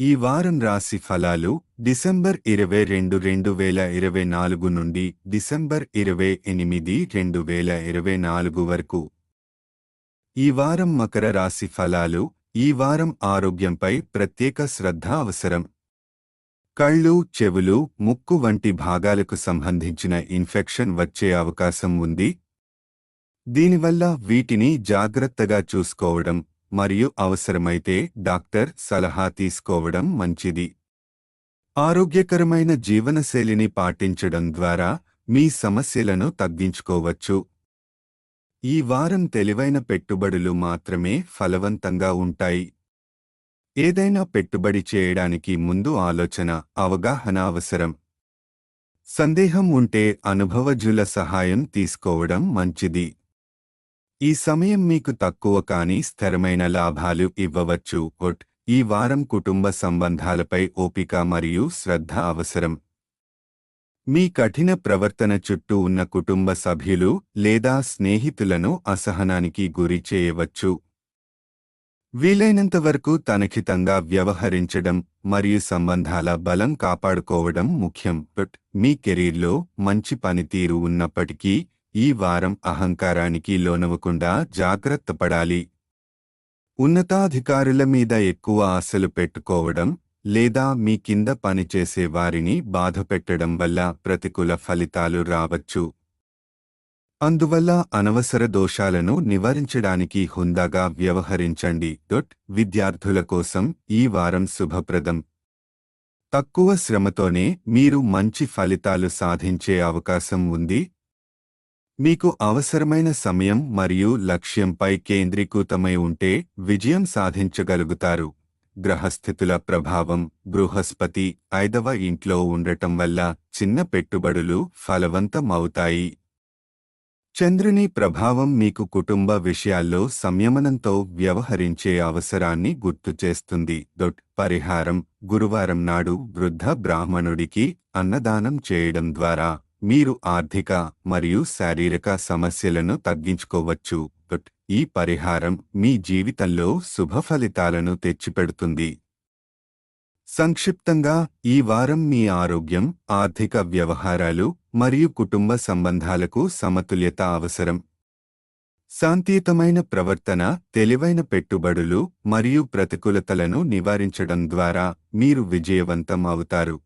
ఈ వారం రాశి ఫలాలు డిసెంబర్ 22, 2024 నుండి డిసెంబర్ 28, 2024 వరకు. ఈ వారం మకర రాశి ఫలాలు. ఈ వారం ఆరోగ్యంపై ప్రత్యేక శ్రద్ధ అవసరం. కళ్ళు, చెవులు, ముక్కు వంటి భాగాలకు సంబంధించిన ఇన్ఫెక్షన్ వచ్చే అవకాశం ఉంది. దీనివల్ల వీటిని జాగ్రత్తగా చూసుకోవడం మరియు అవసరమైతే డాక్టర్ సలహా తీసుకోవడం మంచిది. ఆరోగ్యకరమైన జీవనశైలిని పాటించడం ద్వారా మీ సమస్యలను తగ్గించుకోవచ్చు. ఈ వారం తెలివైన పెట్టుబడులు మాత్రమే ఫలవంతంగా ఉంటాయి. ఏదైనా పెట్టుబడి చేయడానికి ముందు ఆలోచన, అవగాహన అవసరం. సందేహం ఉంటే అనుభవజ్ఞుల సహాయం తీసుకోవడం మంచిది. ఈ సమయం మీకు తక్కువ కానీ స్థిరమైన లాభాలు ఇవ్వవచ్చు. ఈ వారం కుటుంబ సంబంధాలపై ఓపిక మరియు శ్రద్ధ అవసరం. మీ కఠిన ప్రవర్తన చుట్టూ ఉన్న కుటుంబ సభ్యులు లేదా స్నేహితులను అసహనానికి గురి చేయవచ్చు. వీలైనంతవరకు తనఖితంగా వ్యవహరించడం మరియు సంబంధాల బలం కాపాడుకోవడం ముఖ్యం. మీ కెరీర్లో మంచి పనితీరు ఉన్నప్పటికీ ఈ వారం అహంకారానికి లోనవకుండా జాగ్రత్త పడాలి. ఉన్నతాధికారుల మీద ఎక్కువ ఆశలు పెట్టుకోవడం లేదా మీ కింద పనిచేసే వారిని బాధపెట్టడం వల్ల ప్రతికూల ఫలితాలు రావచ్చు. అందువల్ల అనవసర దోషాలను నివారించడానికి హుందాగా వ్యవహరించండి. విద్యార్థుల కోసం ఈ వారం శుభప్రదం. తక్కువ శ్రమతోనే మీరు మంచి ఫలితాలు సాధించే అవకాశం ఉంది. మీకు అవసరమైన సమయం మరియు లక్ష్యంపై కేంద్రీకృతమై ఉంటే విజయం సాధించగలుగుతారు. గ్రహస్థితుల ప్రభావం. బృహస్పతి 5వ ఇంట్లో ఉండటం వల్ల చిన్న పెట్టుబడులు ఫలవంతమవుతాయి. చంద్రుని ప్రభావం మీకు కుటుంబ విషయాల్లో సంయమనంతో వ్యవహరించే అవసరాన్ని గుర్తుచేస్తుంది. పరిహారం. గురువారం నాడు వృద్ధ బ్రాహ్మణుడికి అన్నదానం చేయడం ద్వారా మీరు ఆర్థిక మరియు శారీరక సమస్యలను తగ్గించుకోవచ్చు. ఈ పరిహారం మీ జీవితంలో శుభ ఫలితాలను తెచ్చిపెడుతుంది. సంక్షిప్తంగా ఈ వారం మీ ఆరోగ్యం, ఆర్థిక వ్యవహారాలు మరియు కుటుంబ సంబంధాలకు సమతుల్యత అవసరం. శాంతియుతమైన ప్రవర్తన, తెలివైన పెట్టుబడులు మరియు ప్రతికూలతలను నివారించడం ద్వారా మీరు విజయవంతం అవుతారు.